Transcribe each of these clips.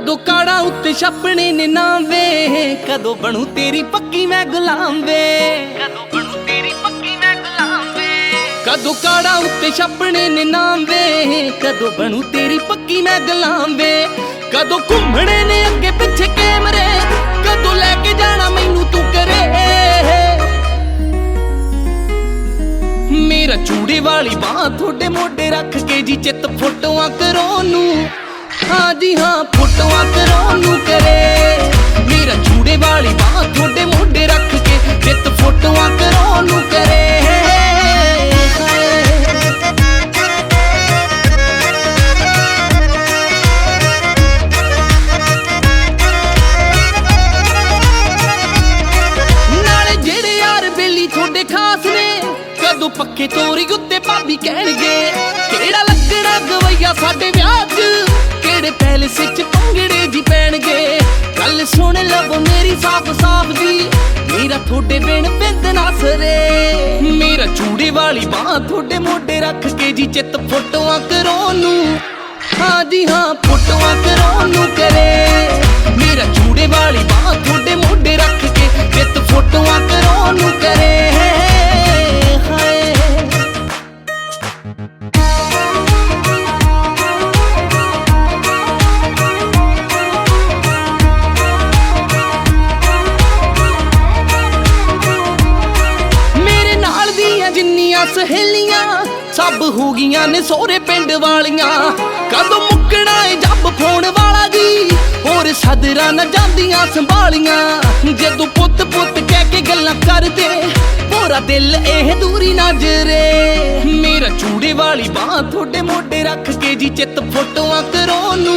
कदों काड़ा उत्ते छपने ने नाम वे, कदों बनू तेरी पक्की मैं गुलाम वे, कदों बनू तेरी पक्की मैं गुलाम वे। कदों काड़ा उत्ते छपने ने नाम वे, कदों बनू तेरी पक्की मैं गुलाम वे। कदों घूमने ने अगे पिछे कैमरे, कदों लैके जाना मैनू तू करे। मेरा चूड़े वाली बांह थोड़े मोडे रख के जी चित फोटोआं करो नू, हाँ जी हाँ फोटोआं करो नू करे। मेरा चूड़े वाली बांह थोड़े मोडे रख के चित फोटोआं करो नू करे। नाले जेड़े यार बेली थोड़े खास ने, कदों पक्के तोरी उत्ते भाभी कहणगे केड़ा लगना गवैया साडे विआह च, केड़े पैलेस च पंगड़े जी पैणगे। गल सुन लवो मेरी साफ साफ जी, मेरा थोड़े बिन बिंद ना सरे। मेरा चूड़े वाली बांह थोड़े मोडे रख के जी चित फोटोआं करो नू, हाँ जी हाँ फोटोआं करो नू करे। मेरा चूड़े वाली बांह थोड़े मोडे रख के चित फोटोआं करो नू करे। सहेलियां सब हो गईयां ने सोहरे पिंड वालियां, कदों मुकना है जब फोन वाला जी, होर सदरा न जांदियां संभालियां। जदों पुत पुत कह के गल्लां करदे, पूरा दिल एह दूरी नजरे। मेरा चूड़े वाली बांह थोड़े मोडे रख के जी चित फोटोआं करो नू,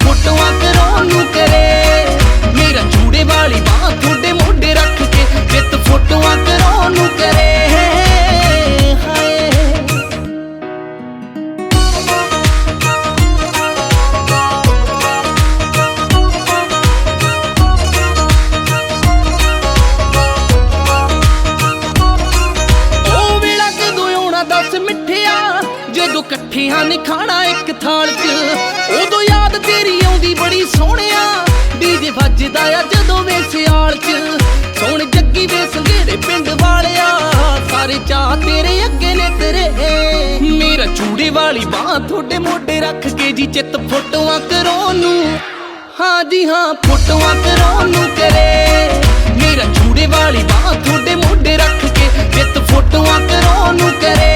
फोटोआं करो नू करे। मेरा चूड़े वाली बांह थोड़े मोडे रख के चित फोटोआं करो नू करे। जदों कट्ठियां ने खाना एक थाल च, उदों याद तेरी आउंदी बड़ी सोहणिया। डीजे वजदा आ जदों वे सियाल च, सोहण जग्गी वे संघेड़े पिंड वालिया, सारे चाह तेरे अगे ने तेरे। मेरा चूड़े वाली बांह थोड़े मोडे रख के जी चित फोटोआं करो नू, हाँ जी हाँ फोटोआं करो नू करे। मेरा चूड़े वाली बांह थोड़े मोडे रख के चित फोटोआं करो नू करे।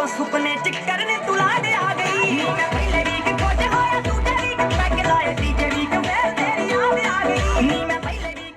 को सुपने चिक्कर ने तुला दे आ गई मैं पहले भी के खोज होया तू तेरी के पैक लाए डीजे भी के मैं तेरी याद आ गई नी मैं पहले भी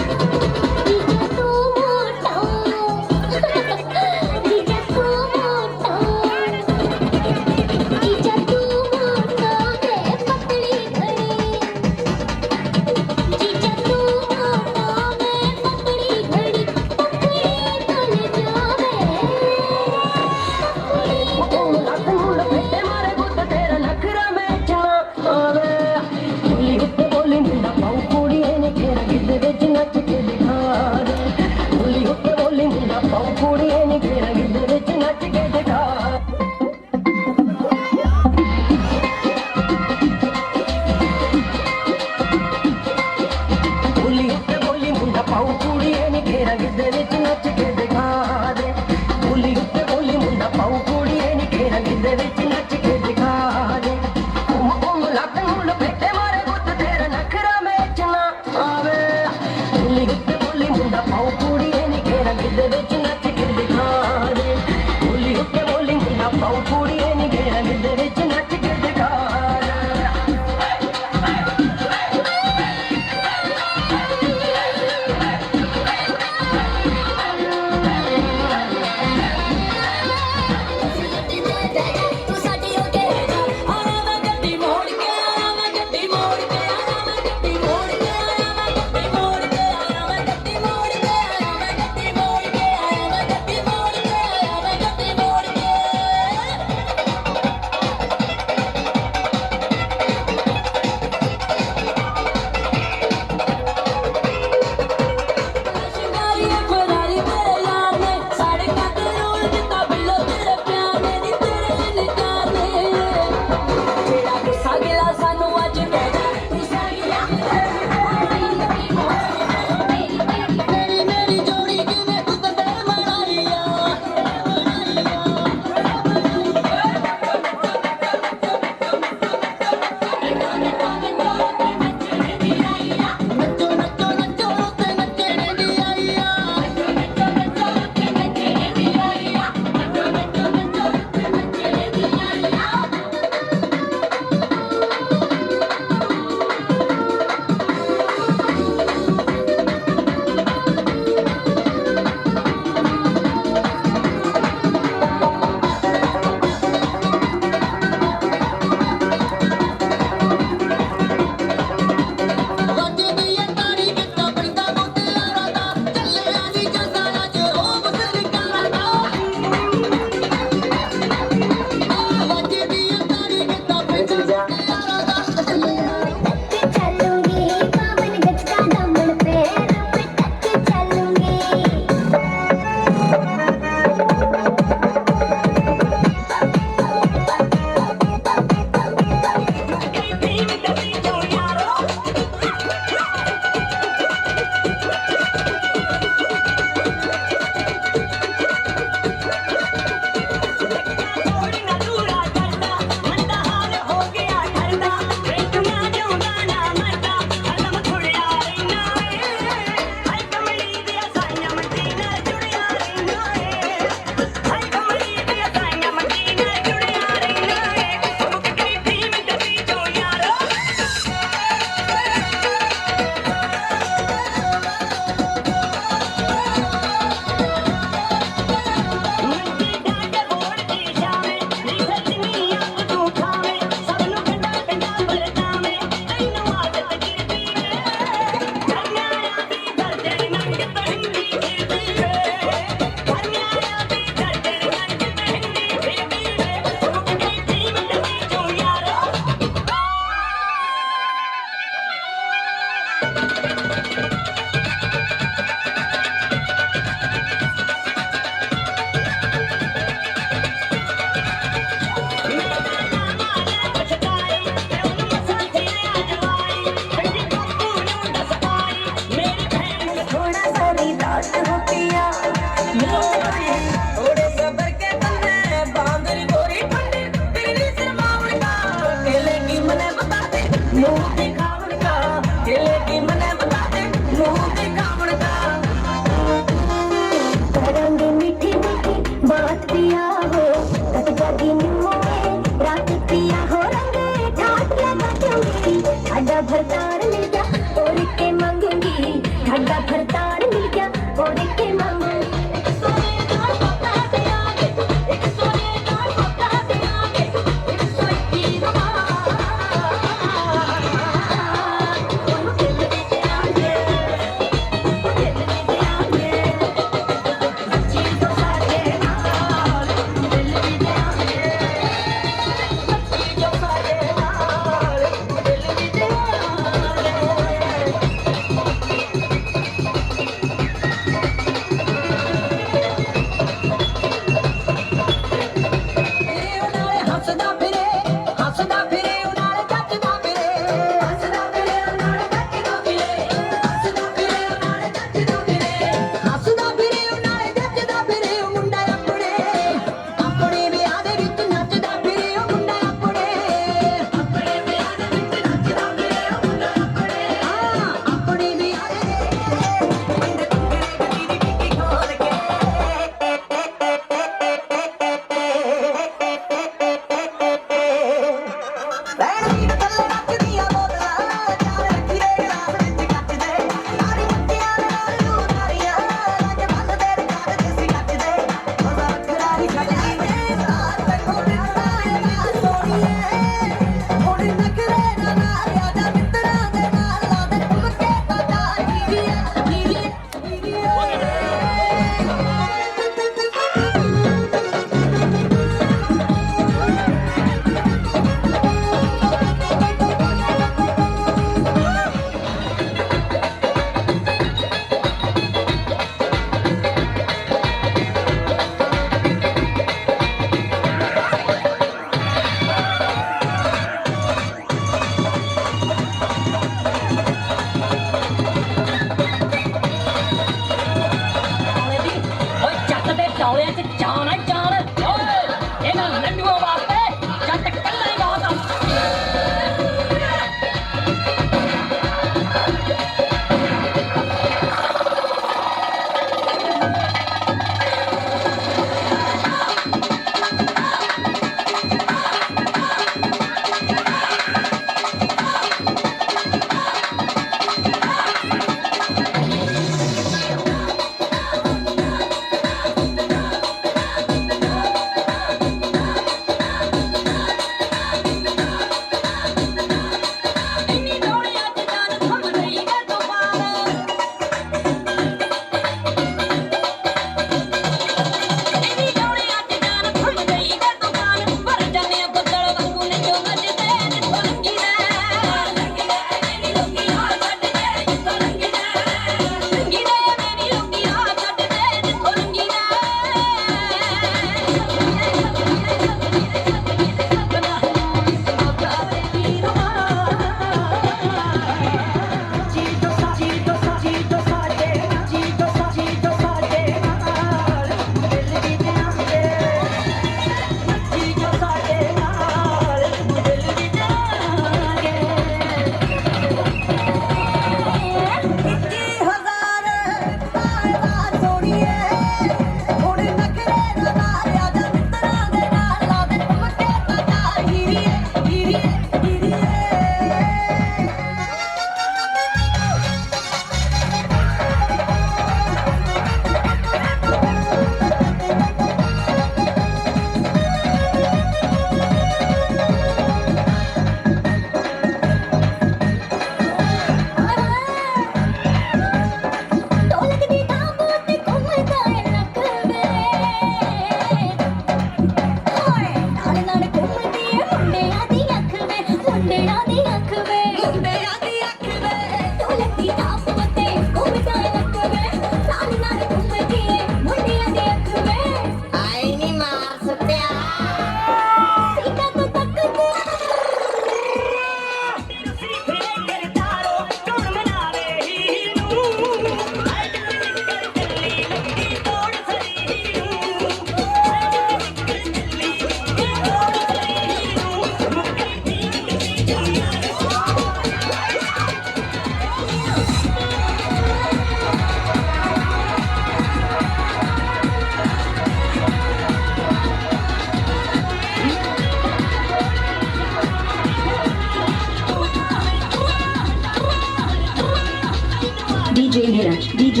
DJ Neeraj, DJ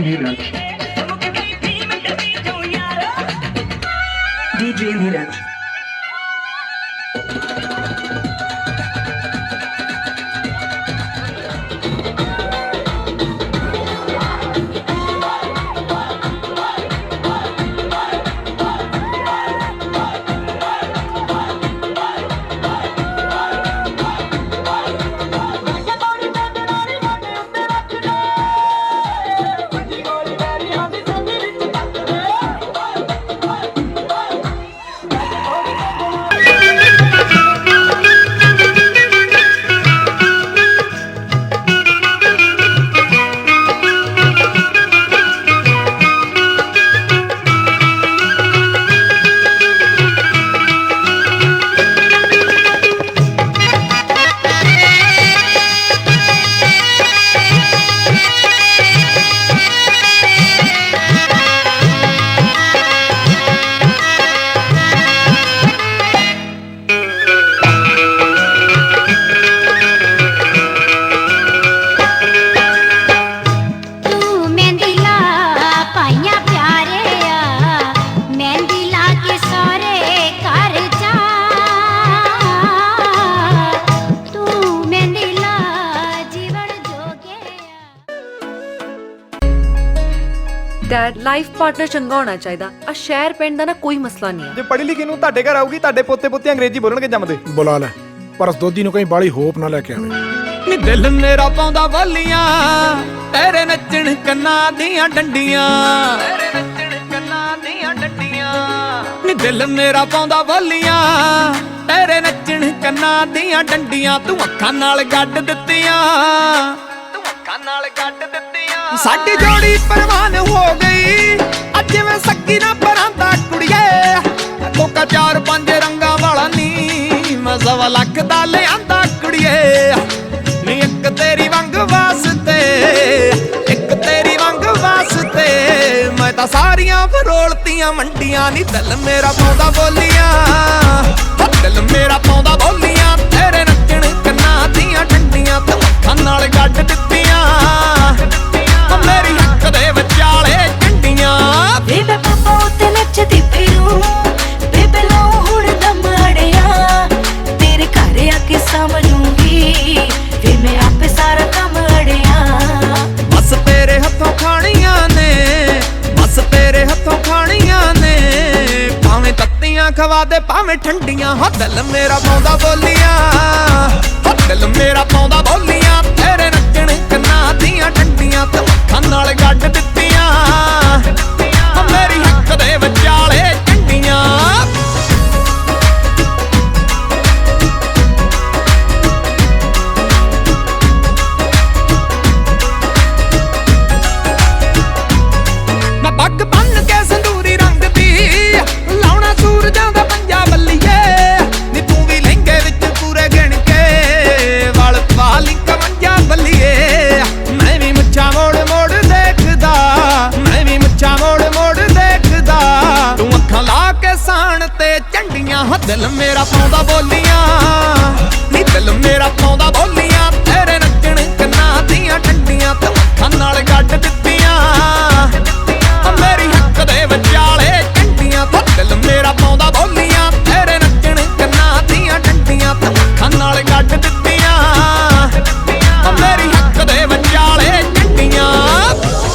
Neeraj, DJ Neeraj. Dad life partner ਚੰਗਾ ਹੋਣਾ ਚਾਹੀਦਾ। ਆ ਸ਼ਹਿਰ ਪਿੰਡ ਦਾ ਨਾ ਕੋਈ ਮਸਲਾ ਨਹੀਂ ਹੈ। ਜੇ ਪੜ੍ਹੀ ਲਿਖੀ ਨੂੰ ਤੁਹਾਡੇ ਘਰ ਆਊਗੀ ਤੁਹਾਡੇ ਪੋਤੇ ਪੋਤੇ ਅੰਗਰੇਜ਼ੀ ਬੋਲਣਗੇ ਜੰਮਦੇ। ਬੁਲਾ ਲੈ ਪਰ ਦੋਦੀ ਨੂੰ ਕहीं ਬਾਲੀ ਹੋਪ ਨਾ ਲੈ ਕੇ ਆਵੇ। ਨੀ ਦਿਲ ਮੇਰਾ ਪਾਉਂਦਾ ਬੋਲੀਆਂ ਤੇਰੇ ਨੱਚਣ ਕੰਨਾਂ ਦੀਆਂ ਡੰਡੀਆਂ, ਤੇਰੇ ਨੱਚਣ ਕੰਨਾਂ ਦੀਆਂ ਡੰਡੀਆਂ। ਨੀ ਦਿਲ ਮੇਰਾ ਪਾਉਂਦਾ ਬੋਲੀਆਂ ਤੇਰੇ ਨੱਚਣ ਕੰਨਾਂ ਦੀਆਂ ਡੰਡੀਆਂ। ਤੂੰ ਅੱਖਾਂ ਨਾਲ ਗੱਡ ਦਿੱਤੀਆਂ, ਤੂੰ ਅੱਖਾਂ ਨਾਲ ਗੱਡ ਦਿੱਤੀਆਂ। ਸਾਡੀ ਜੋੜੀ ਪਰਵਾਨ ਹੋ ਗਈ ਅੱਜ ਮੈਂ ਸੱਕੀ ਨਾ ਪਰਾਂਦਾ ਕੁੜੀਏ। ਕੋਕਾ 4-5 ਰੰਗਾਂ ਵਾਲਾ ਨੀ ਮੈਂ 1.25 ਲੱਖ ਦਾ ਲਿਆਂਦਾ ਕੁੜੀਏ। ਨੀ ਇੱਕ ਤੇਰੀ ਵੰਗ ਵਾਸਤੇ, ਇੱਕ ਤੇਰੀ ਵੰਗ ਵਾਸਤੇ ਮੈਂ ਤਾਂ ਸਾਰੀਆਂ ਫਰੋਲਤੀਆਂ ਮੰਡੀਆਂ। ਨੀ ਦਿਲ ਮੇਰਾ ਪਾਉਂਦਾ ਬੋਲੀਆਂ, ਦਿਲ ਮੇਰਾ ਪਾਉਂਦਾ ਬੋਲੀਆਂ ਤੇਰੇ ਨੱਚਣ ਕੰਨਾਂ ਦੀਆਂ ਡੰਡੀਆਂ। ਤੂੰ ਅੱਖਾਂ ਨਾਲ ਗੱਡ ਦਿੱਤੀਆਂ ਮੇਰੀ ਹੱਕ ਦੇ ਵਿਚਾਲੇ ਝੰਡੀਆਂ। ਬੇਬੇ ਪਾਪਾ ਉੱਤੇ ਨੱਚਦੀ ਫਿਰੂ, ਬੇਬੇ ਲਾਉ ਹੁਣ ਦਮ ਅੜਿਆ। ਤੇਰੇ ਘਰ ਆ ਕੇ ਸਮਝੂਗੀ ਫਿਰ ਮੈਂ ਆਪੇ ਸਾਰਾ ਕੰਮ ਅੜਿਆ। ਬਸ ਤੇਰੇ ਹੱਥੋਂ ਖਾਣੀਆਂ ਨੇ, ਬਸ ਤੇਰੇ ਹੱਥੋਂ ਖਾਣੀਆਂ ਨੇ। ਭਾਵੇਂ ਤੱਤੀਆਂ ਖਵਾ ਦੇ ਭਾਵੇਂ ਠੰਡੀਆਂ। ਹੋ ਦਿਲ ਮੇਰਾ ਪਾਉਂਦਾ ਬੋਲੀਆਂ, ਹੋ ਦਿਲ ਮੇਰਾ ਪਾਉਂਦਾ ਬੋਲੀਆਂ ਤੇਰੇ ਨੱਚਣ ਕੰਨਾਂ ਦੀਆਂ ਡੰਡੀਆਂ। ਤੂੰ ਅੱਖਾਂ ਨਾਲ ਗੱਡ ਦਿੱਤੀਆਂ ਮੇਰੀ ਹੱਕ ਦੇ ਵਿਚਾਲੇ ਝੰਡੀਆਂ। ਮੈਂ ਪੱਗ ਬੰਨ ਕੇ ਸੰਦੂਰੀ ਰੰਗ ਦੀ ਲਾਉਣਾ ਸੂਰਜਾਂ ਦਾ ਪੰਜਾ ਬੱਲੀਏ। ਨੀ ਤੂੰ ਵੀ ਲਹਿੰਗੇ ਵਿੱਚ ਪੂਰੇ ਗਿਣ ਕੇ ਵਲ ਪਾ ਲਈ ਕਮੰਜਾ ਬੱਲੀਏ। ਮੈਂ ਵੀ ਮੁੱਛਾਂ ਮੋੜ ਮੋੜ ਦੇਖਦਾ, ਮੈਂ ਵੀ ਮੁੱਛਾਂ ਮੋੜ ਮੋੜ ਦੇਖਦਾ। ਤੂੰ ਅੱਖਾਂ ਲਾ ਕੇ ਸਾਣ ਤੇ ਝੰਡੀਆਂ। ਹੋ ਦਿਲ ਮੇਰਾ ਪਾਉਂਦਾ ਬੋਲੀਆਂ, ਨੀ ਦਿਲ ਮੇਰਾ ਪਾਉਂਦਾ ਬੋਲੀਆਂ ਤੇਰੇ ਨੱਚਣ ਕੰਨਾਂ ਦੀਆਂ ਡੰਡੀਆਂ। ਤੂੰ ਅੱਖਾਂ ਨਾਲ ਗੱਡ ਦਿੱਤੀਆਂ ਮੇਰੀ ਹੱਕ ਦੇ ਵਿਚਾਲੇ ਝੰਡੀਆਂ। ਹੋ ਦਿਲ ਮੇਰਾ ਪਾਉਂਦਾ ਬੋਲੀਆਂ ਤੇਰੇ ਨੱਚਣ ਕੰਨਾਂ ਦੀਆਂ ਡੰਡੀਆਂ। ਤੂੰ ਅੱਖਾਂ ਨਾਲ ਗੱਡ ਦਿੱਤੀਆਂ ਮੇਰੀ ਹੱਕ ਦੇ ਵਿਚਾਲੇ ਝੰਡੀਆਂ,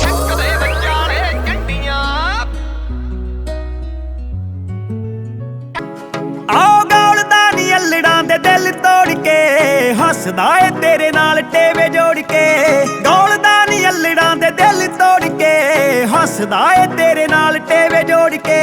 ਹੱਕ ਦੇ ਵਿਚਾਲੇ ਝੰਡੀਆਂ। ਆਓ ਗੌਲਦਾ ਨੀ ਅਲੜਾਂ ਦੇ ਦਿਲ ਤੋੜ ਕੇ ਹੱਸਦਾ ਏ ਤੇਰੇ ਨਾਲ ਟੇਵੇ ਜੋੜ ਕੇ। ਗੌਲਦਾ ਨੀ ਅਲੜਾਂ ਦੇ ਦਿਲ ਤੋੜ ਕੇ ਹੱਸਦਾ ਏ ਤੇਰੇ ਨਾਲ ਟੇਵੇ ਜੋੜ ਕੇ।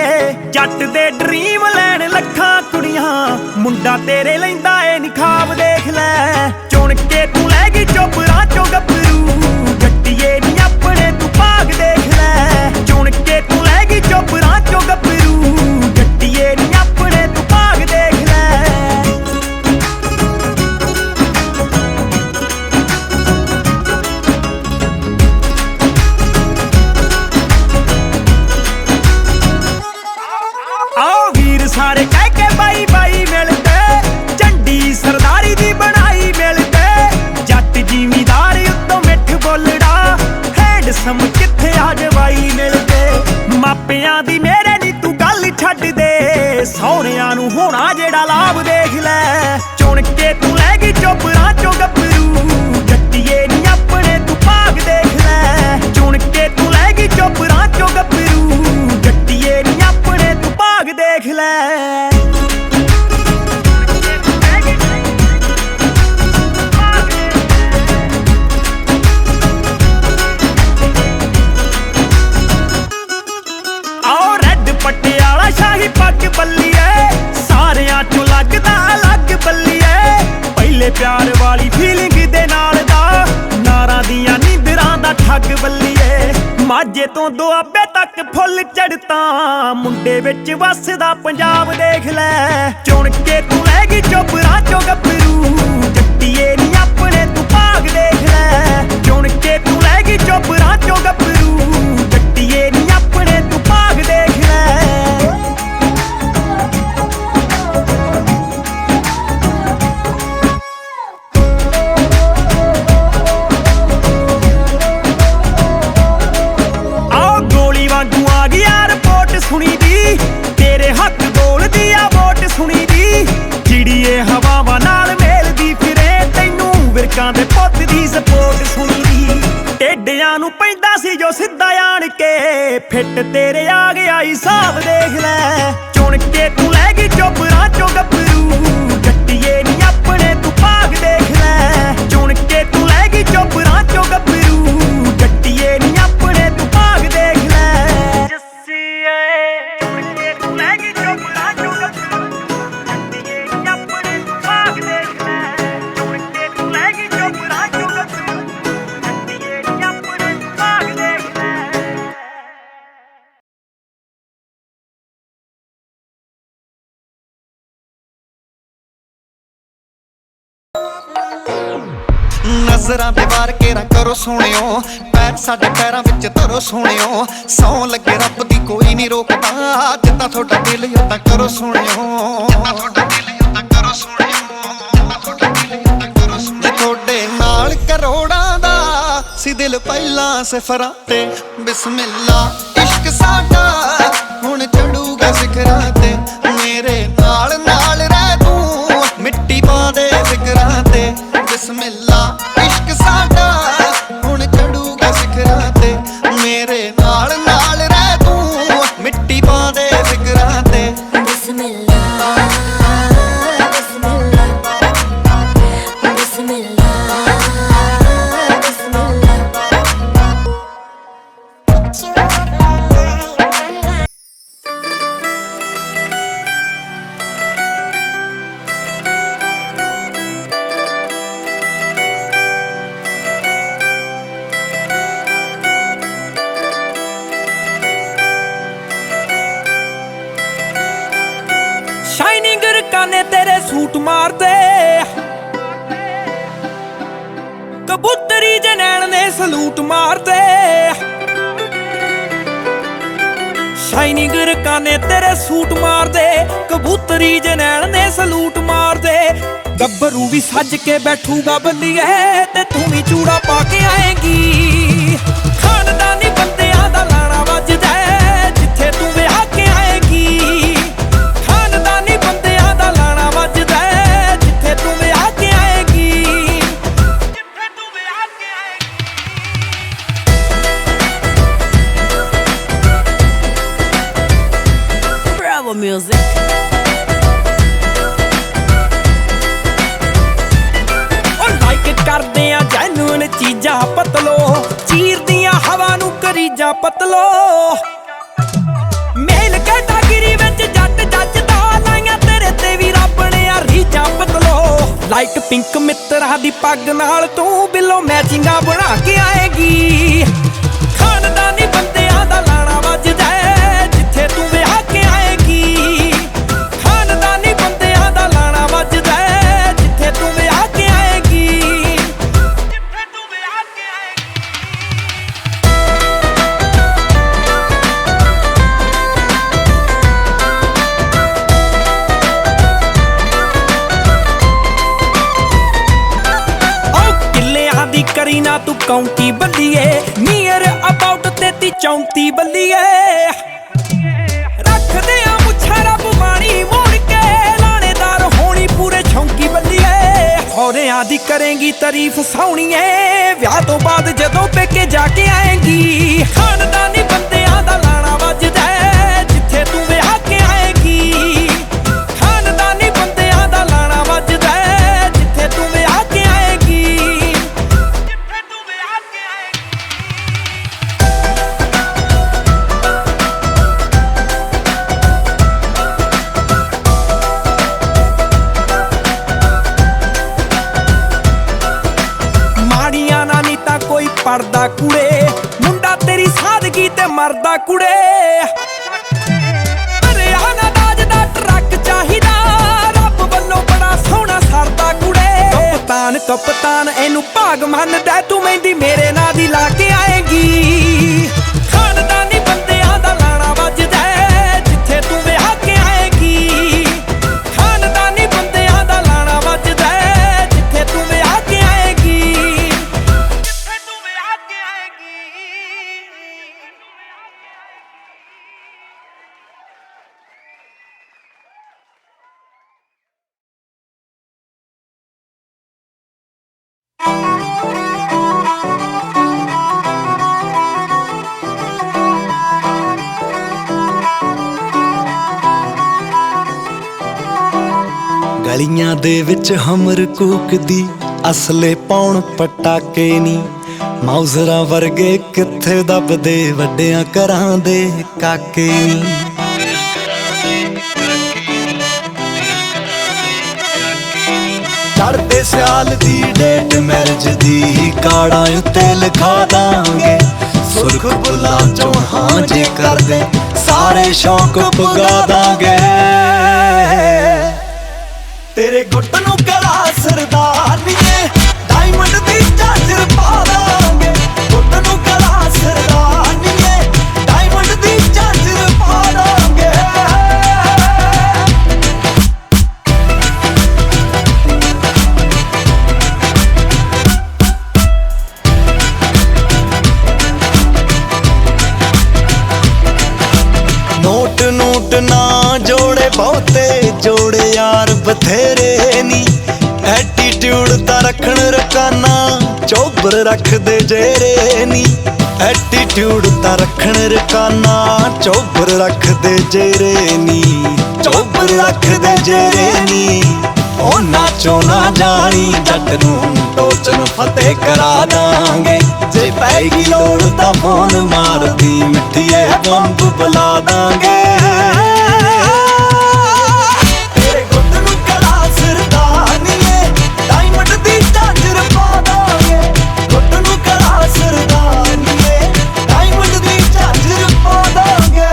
ਜੱਟ ਦੇ ਡਰੀਮ ਲੈਣ ਲੱਖਾਂ ਕੁੜੀਆਂ ਮੁੰਡਾ ਤੇਰੇ ਲੈਂਦਾ ਏ ਨੀ ਖਾਬ ਦੇਖ ਲੈ। ਚੁਣ ਕੇ ਤੂੰ ਲੈ ਗਈ ਚੋਪਰਾਂ ਚੋਂ ਗੱਭਰੂ ਜੱਟੀਏ ਨੀ ਆਪਣੇ ਤੂੰ ਭਾਗ ਦੇਖ ਲੈ। ਚੁਣ ਕੇ ਤੂੰ ਲੈ ਗਈ ਚੋਪਰਾਂ ਚੋਂ ਗੱਭਰੂ ਜੱਟੀਏ ਨੀ ਆਪਣੇ ਤੂੰ ਭਾਗ ਦੇਖ ਲੈ। ਆਓ ਵੀਰ ਸਾਰੇ ਕਹਿ ਕੇ ਬਾਈ ਬਾਈ ਮਿਲਦੇ ਝੰਡੀ ਸਰਦਾਰੀ ਦੀ ਬਣਾਈ ਮਿਲਦੇ। प्यार वाली फीलिंग दे नाल दा नारां दियां नींदरां दा ठग बल्लीए माझे तो दुआबे तक फुੱਲ चढ़ता मुंडे विच वसदा पंजाब देख लै चुन के तू लै गई चोपरां चो गभरू जट्टीए नी अपने तू भाग देख लै चुन के तू लै गई चोपरां चो गभरू जट्टीए नी अपने तू भाग देख लै ਸੁਣੀ ਦੀ ਤੇਰੇ ਹੱਥ ਬੋਲਦੀ ਆ ਵੋਟ ਸੁਣੀ ਦੀ ਚਿੜੀਏ ਹਵਾਵਾਂ ਨਾਲ ਮੇਲਦੀ ਫਿਰੇ ਤੈਨੂੰ ਵਿਰਕਾਂ ਦੇ ਪੁੱਤ ਦੀ ਸਪੋਰਟ ਸੁਣੀ ਦੀ ਟੇਡਿਆਂ ਨੂੰ ਪੈਂਦਾ ਸੀ ਜੋ ਸਿੱਧਾ ਆਣ ਕੇ ਫਿੱਟ ਤੇਰੇ ਆ ਗਿਆ ਹਿਸਾਬ ਦੇਖ ਲੈ ਚੁਣ ਕੇ ਤੂੰ ਲੈ ਗਈ ਚੋਪਰਾਂ ਚੋ ਗੱਭਰੂ ਜੱਟੀਏ ਨੀ ਆਪਣੇ ਤੂੰ ਭਾਗ ਦੇਖ ਲੈ ਚੁਣ ਕੇ ਤੂੰ ਲੈ ਗਈ ਚੋਪਰਾਂ ਚੋ ਗੱਭਰੂ ਜੱਟੀਏ ਨੀ ਆਪਣੇ ਤੂੰ ਭਾਗ ਦੇਖ ਲੈ ਨਜ਼ਰਾਂ ਦੇ ਵਾਰ ਕੇਰਾ ਕਰੋ ਸੋਹਣਿਓ ਪੈਰ ਸਾਡੇ ਪੈਰਾਂ ਵਿੱਚ ਧਰੋ ਸੋਹਣਿਓ ਸੌਂ ਲੱਗੇ ਰੱਬ ਦੀ ਕੋਈ ਨਹੀਂ ਰੋਕਦਾ ਜਿੱਦਾਂ ਤੁਹਾਡਾ ਦਿਲ ਉਦਾਂ ਕਰੋ ਸੋਹਣਿਓ ਜਿੱਦਾਂ ਤੁਹਾਡਾ ਦਿਲ ਉਦਾਂ ਕਰੋ ਸੋਹਣਿਓ ਤੁਹਾਡਾ ਦਿਲ ਉਦਾਂ ਕਰੋ ਸੋਹਣਿਓ ਜੇ ਤੁਹਾਡੇ ਨਾਲ ਕਰੋੜਾਂ ਦਾ ਸੀ ਦਿਲ ਪਹਿਲਾਂ ਸਿਫਰਾਂ ਤੇ ਬਿਸਮਿਲ੍ਲਾ ਇਸ਼ਕ ਸਾਡਾ ਹੁਣ ਚੜੂਗਾ ਸਿਖਰਾਂ ਤੇ ਮੇਰੇ ਨਾਲ ਨਾਲ ਰਹਿ ਤੂੰ ਮਿੱਟੀ ਪਾ ਦੇ ਫਿਕਰਾਂ ਤੇ ਬਿਸਮਿਲ੍ਲਾ ਇਸ਼ਕ ਸਾਡਾ ਹੁਣ ਚੜੂਗਾ ਸਿਖਰਾਂ ਤੇ ਮੇਰੇ ਨਾਲ ਨਾਲ ਰਹਿ ਤੂੰ ਮਿੱਟੀ ਪਾ ਦੇ ਫਿਕਰਾਂ ਤੇ ਬਿਸਮਿਲ੍ਲਾ ਬਿਸਮਿਲ੍ਲਾ ਬਿਸਮਿਲ੍ਲਾ शाइनिंग रकाने तेरे सूट मारते कबूतरी जनैन ने सलूट मारते शाइनिंग रकाने तेरे सूट मारते कबूतरी जनैन ने सलूट मारते गब्बरू भी सज के बैठूगा बल्लिए ते तू भी चूड़ा पाके आएगी खानदानी बंदियां दा लाना वजदा जिथे तू विआह के आएगी Music और लाइक करदे आ जैਨੂਨ चीजां पतलो चीरदियां हवा नू करीजा पतलो मेल कैटागिरी विच जट जजदा लाइयां तेरे ते भी रब ने आ रीजां पतलो लाइट पिंक मित्रा दी पग नाल तू बिलो मैचिंगा बना के आएगी खानदानी बंदियां दा लाना वजदा जिथे तू विआह के आएगी खानदानी बंदियां दा लाना वजदा जिथे तू विआह के आएगी जिथे तू विआह के आएगी ओ किल्लियां दी करी ना तू काउंटी बल्लीए नीयर अबाउट 33-34 बल्लीए रखदे आ मुच्छा रब बाणी मोड़ के लाणेदार होनी पूरे छौंकी बल्लीए होरियां दी करेंगी तारीफ सोहणीए विआह तो बाद जदों पेके जाके आएगी खानदानी बंदियां दा लाना वजदा जिथे तू विआह के आएगी खानदानी बंदियां दा लाना वजदा जिथे तू विआह के आएगी जिथे तू विआह के आएगी ਪੜਦਾ ਕੁੜੇ ਮੁੰਡਾ ਤੇਰੀ ਸਾਦਗੀ ਤੇ ਮਰਦਾ ਕੁੜੇ ਭਰਿਆ ਨਾ ਦਾਜ ਦਾ ਟਰੱਕ ਚਾਹੀਦਾ ਰੱਬ ਵੱਲੋਂ ਬੜਾ ਸੋਹਣਾ ਸਰਦਾ ਕੁੜੇ ਕਪਤਾਨ ਕਪਤਾਨ ਇਹਨੂੰ ਭਾਗ ਮੰਨਦਾ ਤੂੰ ਮਹਿੰਦੀ ਮੇਰੇ ਨਾਂ ਦੀ ਲਾ ਕੇ ਆਏਗੀ ਖਾਨਦਾਨੀ ਬੰਦਿਆਂ ਦਾ ਲਾਣਾ ਵੱਜਦਾ ਜਿੱਥੇ ਤੂੰ ਵਿਆਹ ਕੇ ਆਏਗੀ ਖਾਨਦਾਨੀ ਬੰਦਿਆਂ ਦਾ ਲਾਣਾ ਵੱਜਦਾ ਜਿੱਥੇ ਤੂੰ ਵਿਆਹ ਕੇ ਆਏਗੀ ਜਿੱਥੇ ਤੂੰ ਵਿਆਹ ਕੇ ਆਏਗੀ ਗਲੀਆਂ ਦੇ ਵਿੱਚ ਹਮਰ ਕੂਕਦੀ ਅਸਲੇ ਪਾਉਣ ਪਟਾਕੇ ਨੀ ਮਾਊਜ਼ਰਾਂ ਵਰਗੇ ਕਿੱਥੇ ਦੱਬਦੇ ਵੱਡਿਆਂ ਘਰਾਂ ਦੇ ਕਾਕੇ ਨੀ ਚੜ੍ਹਦੇ ਸਿਆਲ ਦੀ ਡੇਟ ਮੈਰਿਜ ਦੀ ਕਾਰਡਾਂ ਉੱਤੇ ਲਿਖਾ ਦਾਂਗੇ ਸੁਰਖ ਬੁੱਲਾਂ ਚੋਂ ਹਾਂ ਜੇ ਕਰਦੇ ਸਾਰੇ ਸ਼ੌਕ ਪੁਗਾ ਦਾਂਗੇ ਤੇਰੇ ਗੁੱਟ ਨੂੰ ਕਲਾ ਸਰਦਾਰੀਏ ਡਾਇਮੰਡ ਦੀ ਝਾਂਜਰ ਪਾ ਦਾਂਗੇ ਗੁੱਟ ਨੂੰ ਕਲਾ ਸਰਦਾਰੀਏ ਡਾਇਮੰਡ ਦੀ ਝਾਂਜਰ ਪਾ ਦਾਂਗੇ ਨੋਟ ਨੋਟ ਨਾ ਜੋੜੇ ਬਹੁਤੇ ਜੋੜੇ ਯਾਰ ਬਥੇਰੇ ਨੀ ਐਟੀਟਿਊਡ ਤਾਂ ਰੱਖਣ ਰਕਾਨਾ ਚੋਬਰ ਰੱਖਦੇ ਜੇਰੇ ਨੀ ਐਟੀਟਿਊਡ ਤਾਂ ਰੱਖਣ ਰਕਾਨਾ ਚੋਬਰ ਰੱਖਦੇ ਜੇਰੇ ਨੀ ਚੋਬਰ ਰੱਖਦੇ ਜੇਰੇ ਨੀ ਉਹ ਨਾਚੋ ਨਾ ਜਾਣੀ ਜੱਟ ਨੂੰ ਟੋਚਨ ਫਤਿਹ ਕਰਾ ਦਾਂਗੇ ਜੇ ਪੈਗੀ ਲੋੜ ਤਾਂ ਫੋਨ ਮਾਰਦੀ ਮਿੱਠੀਏ ਬੰਬ ਬੁਲਾ ਦਾਂਗੇ ਤੇਰੇ ਗੁੱਟ ਨੂੰ ਕਲਾ ਸਰਦਾਨੀਏ ਡਾਇਮੰਡ ਦੀ ਝਾਂਜਰ ਪਾ ਦਾਂਗੇ ਗੁੱਟ ਨੂੰ ਕਲਾ ਸਰਦਾਨੀਏ ਡਾਇਮੰਡ ਦੀ ਝਾਂਜਰ ਪਾ ਦਾਂਗੇ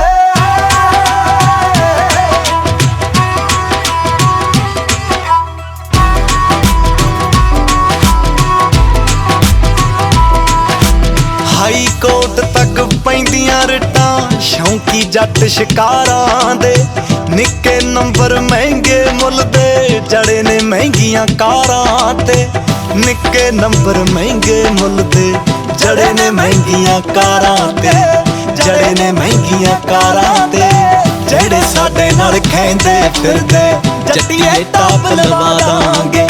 ਹਾਈ ਕੋਰਟ ਤੱਕ ਪੈਂਦੀਆਂ ਰਿਟਾਂ ਸ਼ੌਂਕੀ ਜੱਟ ਸ਼ਿਕਾਰਾਂ ਦੇ ਨਿੱਕੇ ਨੰਬਰ ਮਹਿੰਗੇ ਮੁੱਲ ਦੇ ਜੜੇ ਨੇ ਮਹਿੰਗੀਆਂ ਕਾਰਾਂ ਤੇ ਨਿੱਕੇ ਨੰਬਰ ਮਹਿੰਗੇ ਮੁੱਲ ਦੇ ਜੜੇ ਨੇ ਮਹਿੰਗੀਆਂ ਕਾਰਾਂ ਤੇ ਜੜੇ ਨੇ ਮਹਿੰਗੀਆਂ ਕਾਰਾਂ ਤੇ ਜਿਹੜੇ ਸਾਡੇ ਨਾਲ ਖੈਂਦੇ ਫਿਰਦੇ ਜੱਟੀਏ ਟਾਪ ਲਵਾ ਦਾਂਗੇ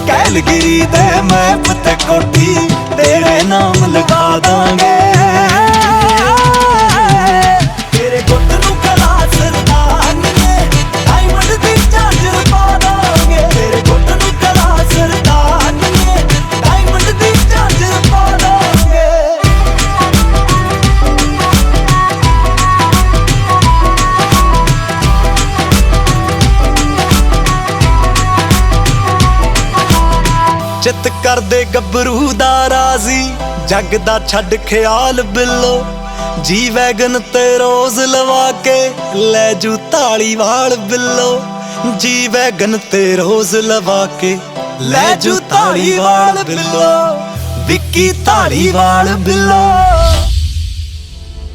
ਕੈਲਗਰੀ ਦੇ ਮੈਪ ਤੇ ਕੋਠੀ ਤੇਰੇ ਨਾਮ ਲਗਾ ਦਾਂਗੇ ਤੇਰੇ ਗੁੱਟ ਨੂੰ ਕਲਾ ਸਰਦਾਨੀਏ ਡਾਇਮੰਡ ਦੀ ਝਾਂਜਰ ਪਾ ਦਾਂਗੇ ਤੇਰੇ ਗੁੱਟ ਨੂੰ ਕਲਾ ਸਰਦਾਨੀਏ ਡਾਇਮੰਡ ਦੀ ਝਾਂਜਰ ਪਾ ਦਾਂਗੇ ਚਿੱਤ ਕਰਦੇ ਗੱਭਰੂ ਦਾ ਰਾਜ਼ੀ ਜੱਗ ਦਾ ਛੱਡ ਖਿਆਲ ਬਿੱਲੋ ਜੀ ਵੈਗਨ ਤੇ ਰੋਜ਼ ਲਵਾ ਕੇ ਲੈ ਜੂ ਧਾਲੀਵਾਲ ਬਿੱਲੋ ਜੀ ਵੈਗਨ ਤੇ ਰੋਜ਼ ਲਵਾ ਕੇ ਲੈ ਜੂ ਧਾਲੀਵਾਲ ਬਿੱਲੋ ਵਿੱਕੀ ਧਾਲੀਵਾਲ ਬਿੱਲੋ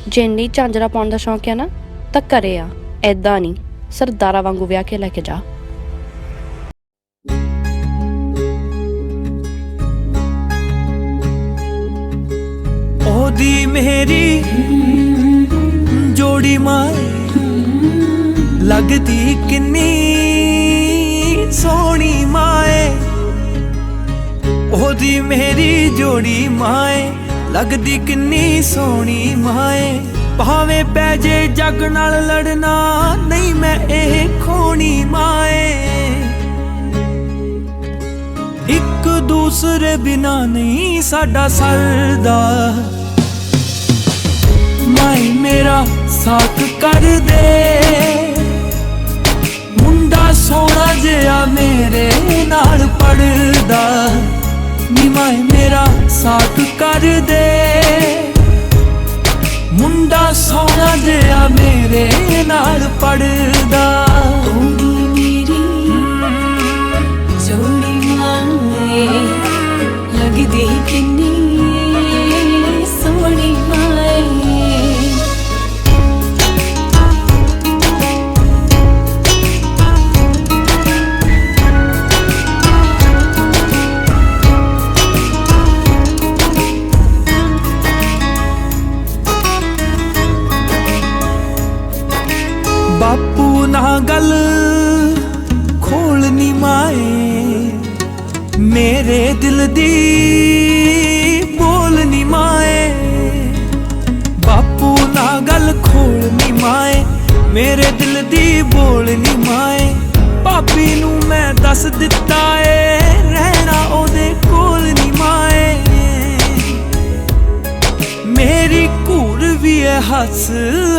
ਜੇ ਇੰਨੀ ਝਾਂਜਰਾ ਪਾਉਣ ਦਾ ਸ਼ੌਂਕ ਹੈ ਨਾ ਤਾਂ ਘਰੇ ਆ ਐਦਾਂ ਨਹੀਂ ਸਰਦਾਰਾ ਵਾਂਗੂ ਵਿਆਹ ਕੇ ਲੈ ਕੇ ਜਾ ਉਹਦੀ ਮੇਰੀ ਜੋੜੀ ਮਾਏ ਲੱਗਦੀ ਕਿੰਨੀ ਸੋਹਣੀ ਮਾਏ ਉਹਦੀ ਮੇਰੀ ਜੋੜੀ ਮਾਏ ਲੱਗਦੀ ਕਿੰਨੀ ਸੋਹਣੀ ਮਾਏ ਭਾਵੇਂ ਪੈ ਜੇ ਜੱਗ ਨਾਲ ਲੜਨਾ ਨਹੀਂ ਮੈਂ ਇਹ ਖੋਣੀ ਮਾਏ ਇੱਕ ਦੂਸਰੇ ਬਿਨਾ ਨਹੀਂ ਸਾਡਾ ਸਰਦਾ ਮਾਈ ਮੇਰਾ ਸਾਥ ਕਰ ਦੇ ਮੁੰਡਾ ਸੋਹਣਾ ਜਿਹਾ ਮੇਰੇ ਨਾਲ ਪੜਦਾ निमाए मेरा साथ कर दे मुंडा सोना जिहा मेरे नाल पढ़दा मेरी जोड़ी माए लगदी किन्नी सोहनी माए बापू ना गल खोलनी माए मेरे दिल दी बोलनी माए बापू ना गल खोलनी माए मेरे दिल दी बोलनी माए भाभी नू मैं दस दिता ए रहना ओदे कोल नी माए मेरी घूर भी है हस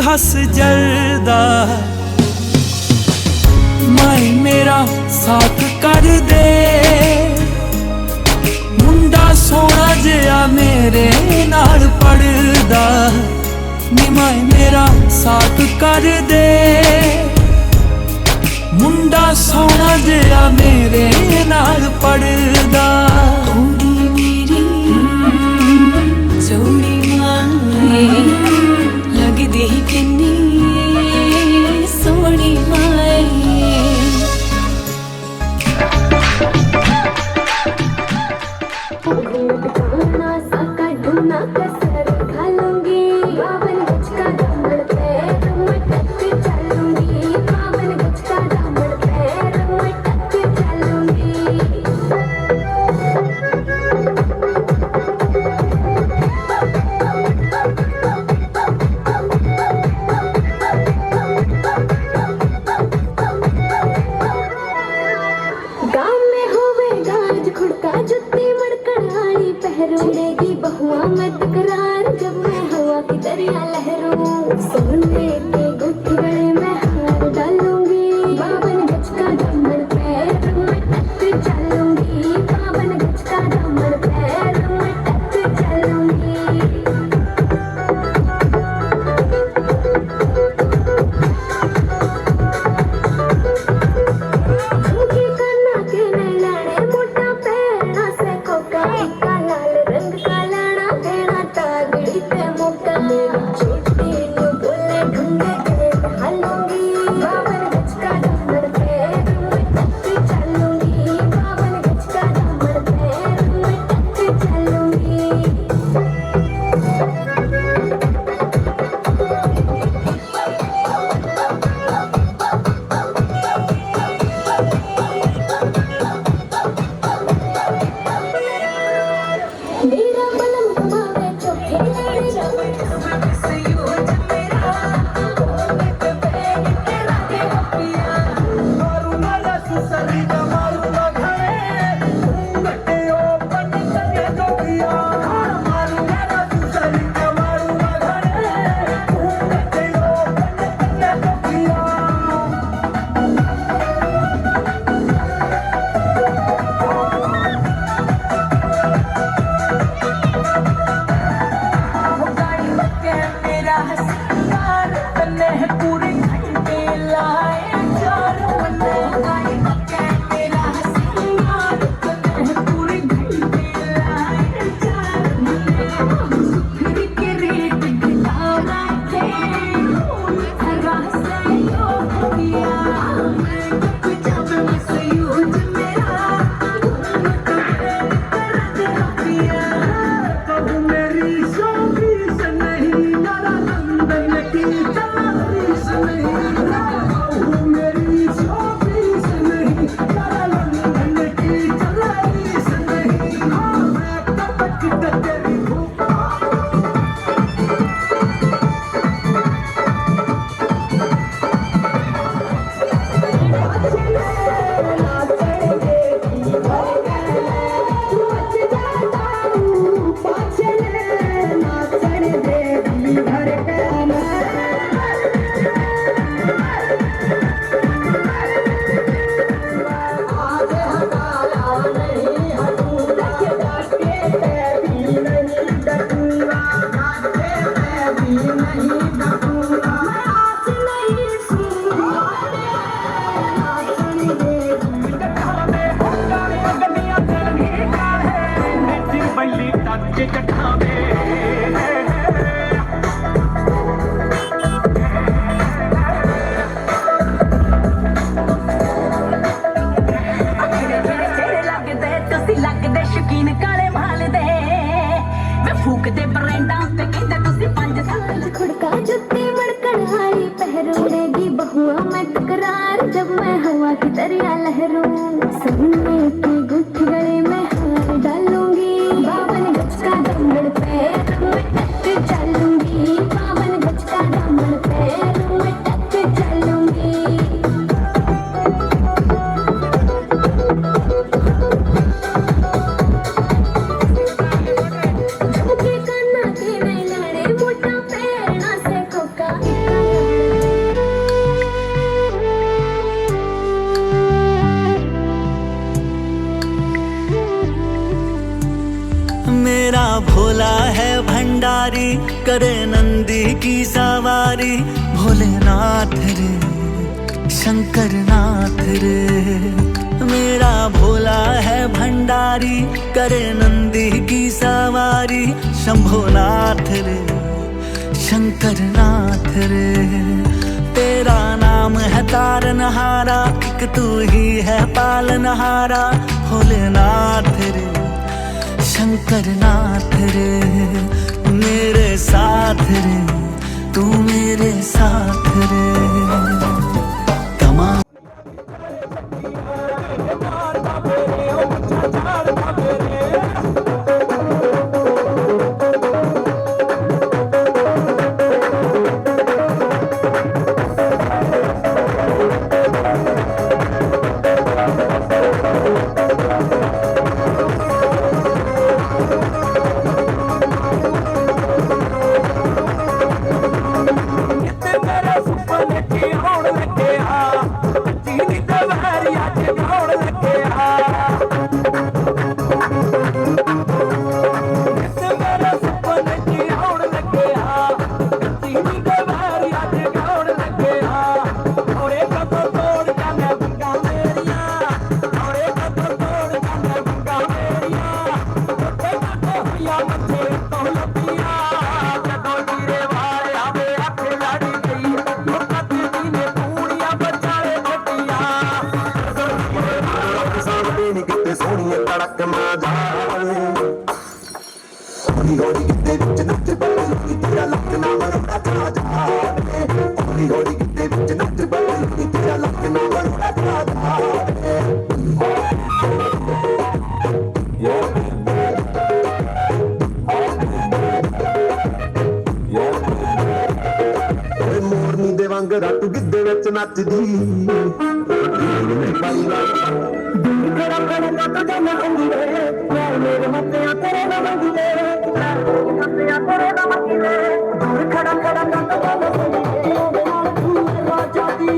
हस जलदा माए मेरा साथ कर दे मुंडा सोना जिहा मेरे नाल पढ़दा नी माए मेरा साथ कर दे मुंडा सोना जिहा मेरे नाल पढ़दा मेरी जोड़ी माए लगदी किन्नी सोहनी माए छेड़ेगी बहुआ में तकरार जब मैं हवा की दरिया लहरों सोने के गुत्थी गले में हार डालूंगी बावन गज का दामन पैर में टक चलूंगी बावन गज का दामन पैर में टक चलूंगी झुमकी करना के नैलाने मोटा पैना से कोका लाल रंग का लाना देना तागड़ी पे मौका मेरी छोटी नु बोले ढूंढे के हालूंगी बावन गज का दामन पैर में टक चलूंगी बावन गज का दामन पैर में टक चलूंगी मेरा बलम घुमावे चौथे लाड़े से यूं मेरा बोले पे बैठ के राधे पिया मारू माला सुसरी जा मारू ना घरे गट्टे ओ बन सके जो पिया मारू माला सुसरी जा मारू ना घरे गट्टे ओ बन सके जो पिया मेरा हसीनार तन्ने पूरे घंटे लाए चार बने गाई के मेरा हसीनार तन्ने पूरे घंटे लाए चार बने सुखरी के रेत गिलावा थे हरा से यो किया कुछ जब से यूज मेरा कर दे पिया कब मेरी शौकी से नहीं डरा लंदन की तलाश ठहरूं देगी बहुआ मैं तकरार जब मैं हवा की दरिया लहरूं सोने की गुत्थी गले में हार डालूंगी 52 गज का दमड़ पैर में टक चलूंगी 52 गज का दमड़ पैर में टक चलूंगी झुमके कान्हा के नहीं लाड़े मोटा पैरना से खोका मेरा भोला है भंडारी करे नंदी की सवारी भोलेनाथ रे शंकर नाथ रे मेरा भोला है भंडारी करे नंदी की सवारी शंभोनाथ रे शंकर नाथ रे तेरा नाम है तारनहारा एक तू ही है पालनहारा भोलेनाथ रे शंकर नाथ रे मेरे साथ रे तू मेरे साथ रे कमा ਮੋਰਨੀ ਦੇ ਵਾਂਗ ਰੱਤ ਗਿੱਧੇ ਵਿੱਚ ਨੱਚਦੀ ਖੜਾ ਖੜਾ ਨੱਚ ਜਾਣਾ ਹੁੰਦੀ ਵੇ ਮੇਰੇ ਮੱਥਿਆਂ ਤੇਰੇ ਨਾ ਮੰਗੀ ਵੇ ਮੱਥਿਆਂ ਤੇਰੇ ਨਾ ਮੰਗੀ ਵੇ ਖੜਾ ਖੜਾ ਨੱਚ ਜਾਣਾ ਹੁੰਦੀ ਵੇ ਰਾਜਾ ਦੀ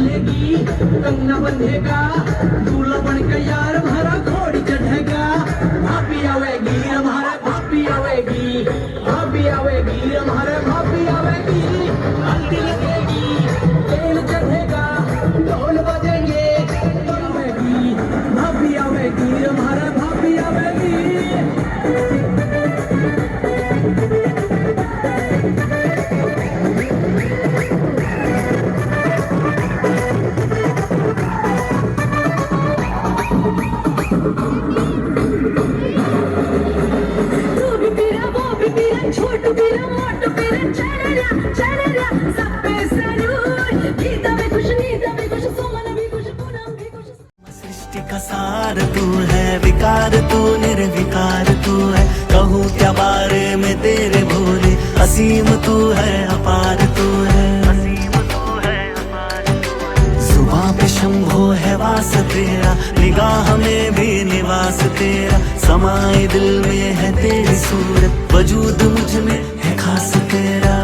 कंगना बंधेगा दूल्हा बन के यार हमारा घोड़ी चढ़ेगा भाभी आवेगी हमारा भाभी आवेगी हमारा लगेगी हल्दी लगेगी तेल चढ़ेगा ढोल बजेंगे आवेगी भाभी आवेगी हमारा भाभी आवेगी छोटू पीरा मोटू पीरा चढ़ा सब पे सरूर गीता में खुश सुमन भी खुश पूनम भी खुश सृष्टि का सार तू है विकार तू निर्विकार तू है कहूँ क्या बारे में तेरे भोले असीम तू है अपार तू है जुबां पे शंभो है वास तेरा निगाह में भी निवास तेरा समाए दिल में है तेरी सूरत वजूद मुझ में है खास तेरा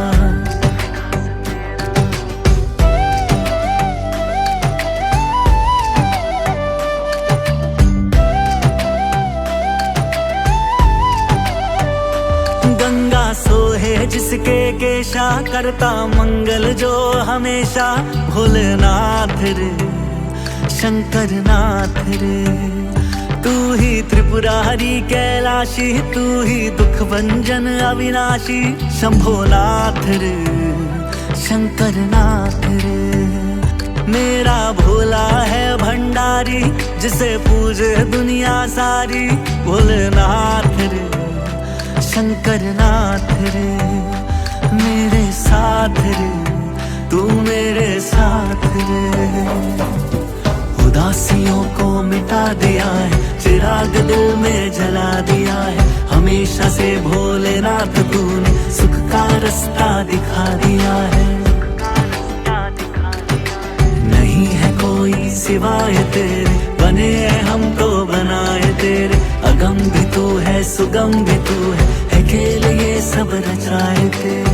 गंगा सोहे जिसके केशा करता मंगल जो हमेशा भोलेनाथ रे शंकर नाथ रे तू ही त्रिपुरारी कैलाशी तू ही दुख भंजन अविनाशी शंभोनाथ रे शंकर नाथ रे मेरा भोला है भंडारी जिसे पूजे दुनिया सारी भोलेनाथ रे शंकर नाथ रे मेरे साथ रे तू मेरे साथ रे उदासियों को मिटा दिया है चिराग दिल में जला दिया है हमेशा से भोलेनाथ तूने सुख का रास्ता दिखा दिया है नहीं है कोई सिवाय तेरे बने हैं हमको बनाए तेरे अगम भी तू है सुगम भी तू है खेल ये सब रचाए तेरे